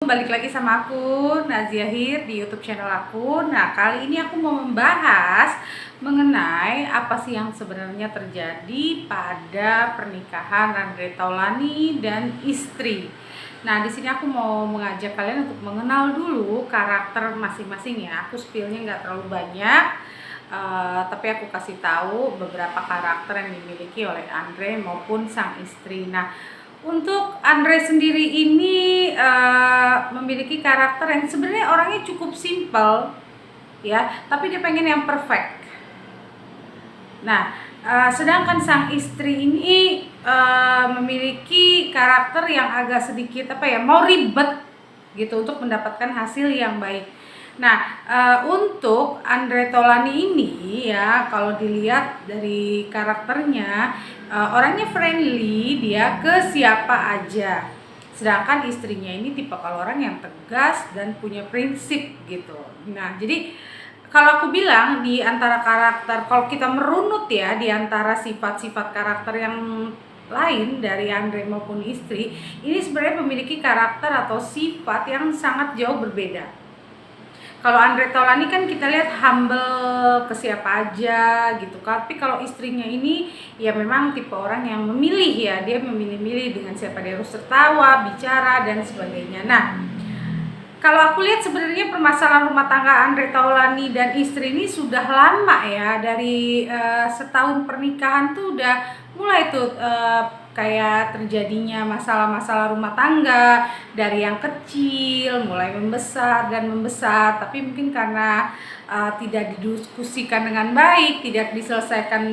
Balik lagi sama aku, Nazia Hir, di YouTube channel aku. Nah, kali ini aku mau membahas mengenai apa sih yang sebenarnya terjadi pada pernikahan Andre Taulany dan istri. Nah, di sini aku mau mengajak kalian untuk mengenal dulu karakter masing-masing ya. Aku spillnya nggak terlalu banyak, tapi aku kasih tahu beberapa karakter yang dimiliki oleh Andre maupun sang istri. Nah, untuk Andre sendiri ini memiliki karakter yang sebenarnya orangnya cukup simple ya, tapi dia pengen yang perfect. Nah, sedangkan sang istri ini memiliki karakter yang agak sedikit mau ribet gitu untuk mendapatkan hasil yang baik. Nah, untuk Andre Taulany ini ya, kalau dilihat dari karakternya, orangnya friendly, dia ke siapa aja. Sedangkan istrinya ini tipe kalau orang yang tegas dan punya prinsip gitu. Nah, jadi kalau aku bilang di antara karakter, kalau kita merunut ya, di antara sifat-sifat karakter yang lain dari Andre maupun istri, ini sebenarnya memiliki karakter atau sifat yang sangat jauh berbeda. Kalau Andre Taulany kan kita lihat humble ke siapa aja gitu. Tapi kalau istrinya ini ya memang tipe orang yang memilih ya, dia memilih-milih dengan siapa dia harus tertawa, bicara dan sebagainya. Nah, kalau aku lihat sebenarnya permasalahan rumah tangga Andre Taulany dan istri ini sudah lama ya, dari setahun pernikahan tuh udah mulai tuh kayak terjadinya masalah-masalah rumah tangga dari yang kecil mulai membesar dan membesar, tapi mungkin karena tidak didiskusikan dengan baik, tidak diselesaikan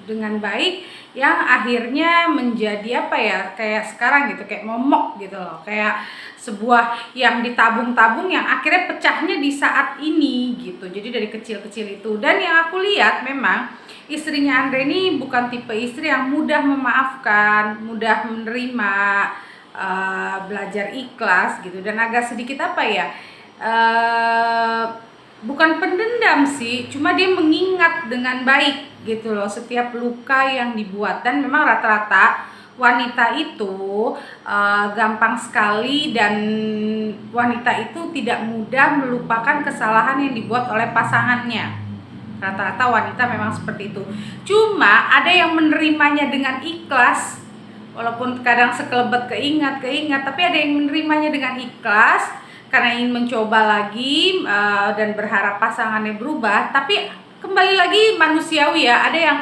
dengan baik, yang akhirnya menjadi kayak sekarang gitu, kayak momok gitu loh, kayak sebuah yang ditabung-tabung yang akhirnya pecahnya di saat ini gitu. Jadi dari kecil-kecil itu. Dan yang aku lihat memang istrinya Andre ini bukan tipe istri yang mudah memaafkan, mudah menerima, belajar ikhlas gitu, dan agak sedikit bukan pendendam sih, cuma dia mengingat dengan baik gitu loh setiap luka yang dibuat. Dan memang rata-rata wanita itu gampang sekali, dan wanita itu tidak mudah melupakan kesalahan yang dibuat oleh pasangannya. Rata-rata wanita memang seperti itu. Cuma ada yang menerimanya dengan ikhlas, walaupun kadang sekelebat keingat, tapi ada yang menerimanya dengan ikhlas karena ingin mencoba lagi dan berharap pasangannya berubah. Tapi kembali lagi manusiawi ya, ada yang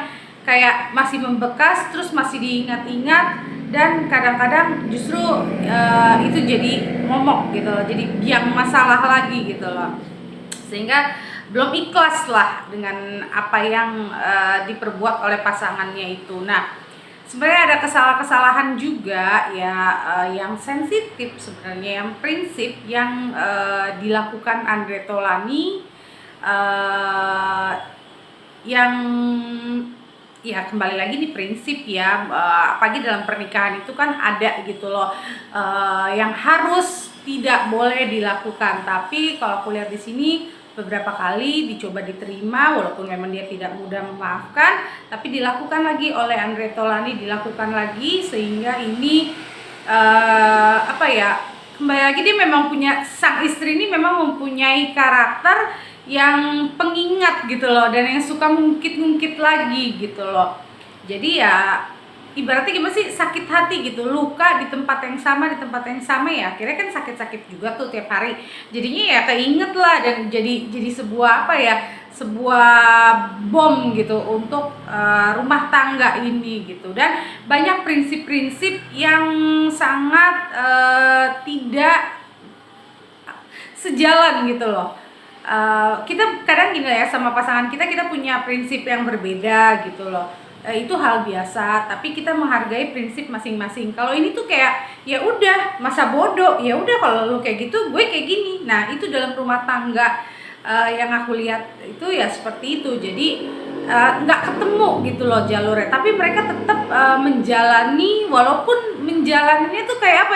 kayak masih membekas, terus masih diingat-ingat, dan kadang-kadang justru itu jadi momok gitu loh, jadi biang masalah lagi gitu loh, sehingga belum ikhlas lah dengan apa yang diperbuat oleh pasangannya itu. Nah, sebenarnya ada kesalahan-kesalahan juga ya, yang sensitif sebenarnya, yang prinsip yang dilakukan Andre Taulany, yang ya kembali lagi di prinsip ya, apalagi dalam pernikahan itu kan ada gitu loh yang harus tidak boleh dilakukan. Tapi kalau aku lihat di sini beberapa kali dicoba diterima, walaupun memang dia tidak mudah memaafkan, tapi dilakukan lagi oleh Andre Taulany, dilakukan lagi, sehingga ini kembali lagi dia memang punya, sang istri ini memang mempunyai karakter yang pengingat gitu loh, dan yang suka ngungkit-ngungkit lagi gitu loh. Jadi ya ibaratnya gimana sih, sakit hati gitu, luka di tempat yang sama ya, akhirnya kan sakit-sakit juga tuh tiap hari, jadinya ya keinget lah, dan jadi sebuah sebuah bom gitu untuk rumah tangga ini gitu. Dan banyak prinsip-prinsip yang sangat tidak sejalan gitu loh. Kita kadang gini ya, sama pasangan kita punya prinsip yang berbeda gitu loh. Itu hal biasa, tapi kita menghargai prinsip masing-masing. Kalau ini tuh kayak ya udah, masa bodoh, ya udah kalau lu kayak gitu gue kayak gini. Nah, itu dalam rumah tangga yang aku lihat itu ya seperti itu. Jadi nggak ketemu gitu loh jalurnya, tapi mereka tetap menjalani, walaupun menjalaninya tuh kayak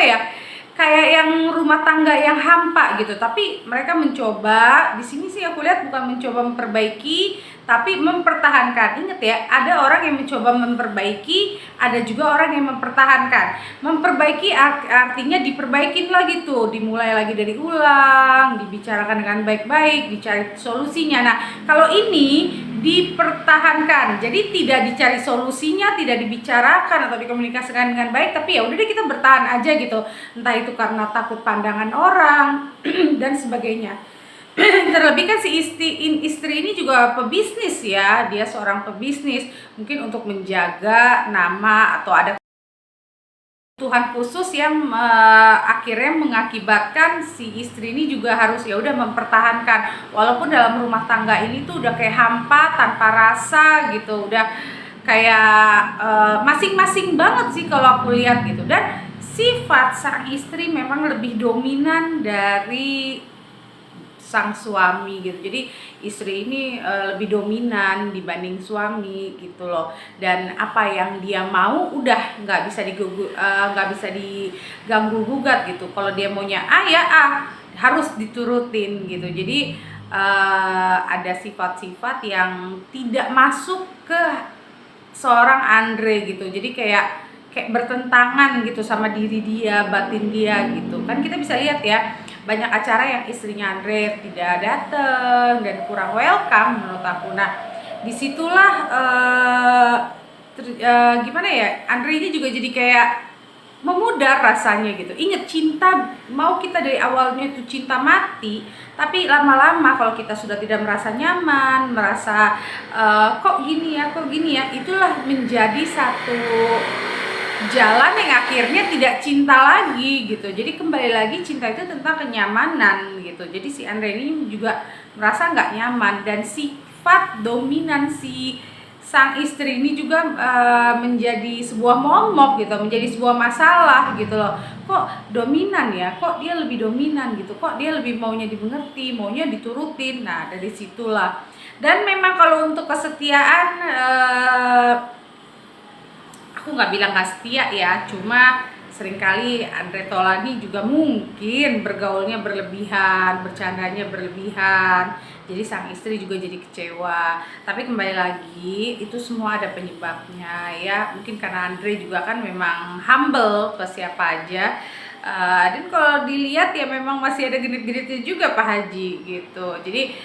kayak yang rumah tangga yang hampa gitu. Tapi mereka mencoba, di sini sih aku lihat bukan mencoba memperbaiki, tapi mempertahankan. Ingat ya, ada orang yang mencoba memperbaiki, ada juga orang yang mempertahankan. Memperbaiki artinya diperbaikin lagi tuh, dimulai lagi dari ulang, dibicarakan dengan baik-baik, dicari solusinya. Nah, kalau ini dipertahankan, jadi tidak dicari solusinya, tidak dibicarakan atau dikomunikasikan dengan baik, tapi ya udah deh kita bertahan aja gitu, entah itu karena takut pandangan orang dan sebagainya. Terlebih kan si istri ini juga pebisnis ya, dia seorang pebisnis, mungkin untuk menjaga nama atau ada Tuhan khusus yang akhirnya mengakibatkan si istri ini juga harus ya udah mempertahankan, walaupun dalam rumah tangga ini tuh udah kayak hampa tanpa rasa gitu, udah kayak masing-masing banget sih kalau aku lihat gitu. Dan sifat sang istri memang lebih dominan dari sang suami gitu. Jadi istri ini lebih dominan dibanding suami gitu loh. Dan apa yang dia mau udah nggak bisa diganggu gugat gitu. Kalau dia maunya A ya A, harus diturutin gitu. Jadi ada sifat-sifat yang tidak masuk ke seorang Andre gitu. Jadi kayak bertentangan gitu sama diri dia, batin dia gitu. Kan kita bisa lihat ya, banyak acara yang istrinya Andre tidak datang dan kurang welcome menurut aku. Nah, disitulah gimana ya, Andre ini juga jadi kayak memudar rasanya gitu. Ingat, cinta mau kita dari awalnya itu cinta mati, tapi lama-lama kalau kita sudah tidak merasa nyaman, merasa kok gini ya, itulah menjadi satu jalan yang akhirnya tidak cinta lagi gitu. Jadi kembali lagi, cinta itu tentang kenyamanan gitu. Jadi si Andre ini juga merasa nggak nyaman, dan sifat dominansi sang istri ini juga menjadi sebuah momok gitu, menjadi sebuah masalah gitu loh. Kok dominan ya, kok dia lebih dominan gitu, kok dia lebih maunya dimengerti, maunya diturutin. Nah, dari situlah. Dan memang kalau untuk kesetiaan, aku nggak bilang nggak setia ya, cuma seringkali Andre Taulany juga mungkin bergaulnya berlebihan, bercandanya berlebihan, jadi sang istri juga jadi kecewa. Tapi kembali lagi, itu semua ada penyebabnya ya. Mungkin karena Andre juga kan memang humble ke siapa aja. Dan kalau dilihat ya memang masih ada genit-genitnya juga Pak Haji gitu. Jadi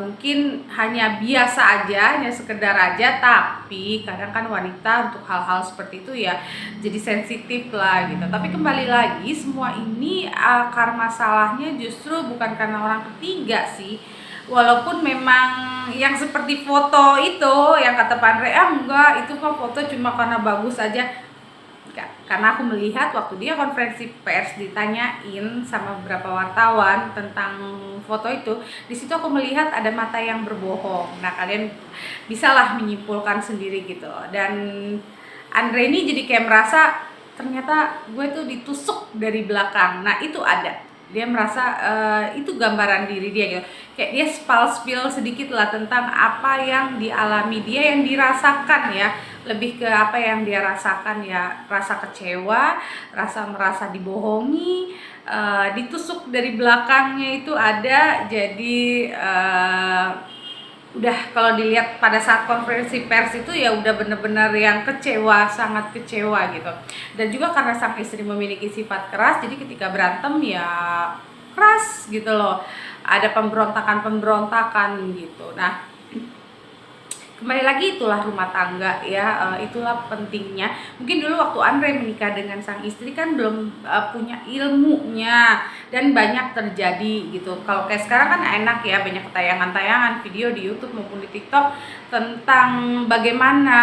mungkin hanya biasa aja, hanya sekedar aja, tapi kadang kan wanita untuk hal-hal seperti itu ya jadi sensitif lah gitu. Tapi kembali lagi, semua ini akar masalahnya justru bukan karena orang ketiga sih. Walaupun memang yang seperti foto itu yang kata Pak Andre, enggak, itu kok foto cuma karena bagus aja. Karena aku melihat waktu dia konferensi pers ditanyain sama beberapa wartawan tentang foto itu, di situ aku melihat ada mata yang berbohong. Nah, kalian bisalah menyimpulkan sendiri gitu. Dan Andre ini jadi kayak merasa ternyata gue tuh ditusuk dari belakang. Nah, itu ada. Dia merasa itu gambaran diri dia gitu. Kayak dia spill sedikit lah tentang apa yang dialami dia, yang dirasakan ya. Lebih ke apa yang dia rasakan ya, rasa kecewa, rasa merasa dibohongi, ditusuk dari belakangnya itu ada. Jadi udah kalau dilihat pada saat konferensi pers itu ya udah bener-bener yang kecewa, sangat kecewa gitu. Dan juga karena sang istri memiliki sifat keras, jadi ketika berantem ya keras gitu loh, ada pemberontakan gitu. Nah, kembali lagi, itulah rumah tangga ya, itulah pentingnya. Mungkin dulu waktu Andre menikah dengan sang istri kan belum punya ilmunya, dan banyak terjadi gitu. Kalau kayak sekarang kan enak ya, banyak tayangan-tayangan video di YouTube maupun di TikTok tentang bagaimana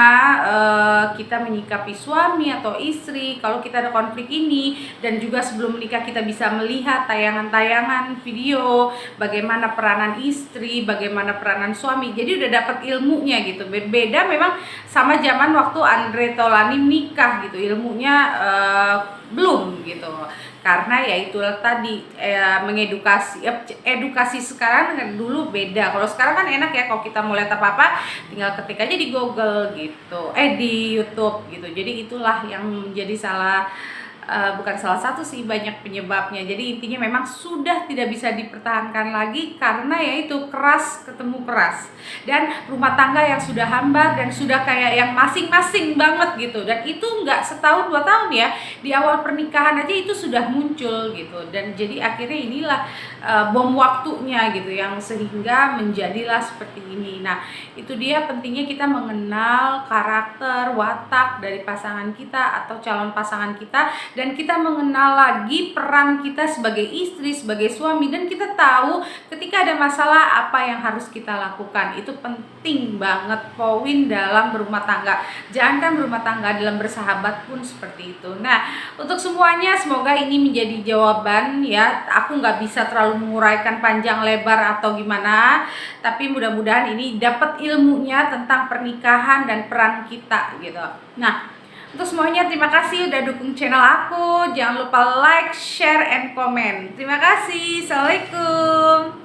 kita menyikapi suami atau istri kalau kita ada konflik ini. Dan juga sebelum menikah kita bisa melihat tayangan-tayangan video bagaimana peranan istri, bagaimana peranan suami. Jadi udah dapat ilmunya gitu. Berbeda memang sama zaman waktu Andre Taulany nikah gitu, ilmunya belum gitu. Karena ya itulah tadi, mengedukasi, edukasi sekarang dengan dulu beda. Kalau sekarang kan enak ya, kalau kita mau lihat apa-apa tinggal ketik aja di Google gitu, di YouTube gitu. Jadi itulah yang menjadi salah bukan salah satu sih, banyak penyebabnya. Jadi intinya memang sudah tidak bisa dipertahankan lagi karena yaitu keras ketemu keras, dan rumah tangga yang sudah hambar dan sudah kayak yang masing-masing banget gitu. Dan itu nggak setahun 2 tahun ya, di awal pernikahan aja itu sudah muncul gitu. Dan jadi akhirnya inilah bom waktunya gitu, yang sehingga menjadilah seperti ini. Nah, itu dia pentingnya kita mengenal karakter, watak dari pasangan kita atau calon pasangan kita, dan kita mengenal lagi peran kita sebagai istri, sebagai suami, dan kita tahu ketika ada masalah apa yang harus kita lakukan. Itu penting banget poin dalam berumah tangga. Jangankan berumah tangga, dalam bersahabat pun seperti itu. Nah, untuk semuanya semoga ini menjadi jawaban ya. Aku nggak bisa terlalu menguraikan panjang lebar atau gimana, tapi mudah-mudahan ini dapat ilmunya tentang pernikahan dan peran kita gitu. Nah, untuk semuanya terima kasih udah dukung channel aku. Jangan lupa like, share, and comment. Terima kasih. Assalamualaikum.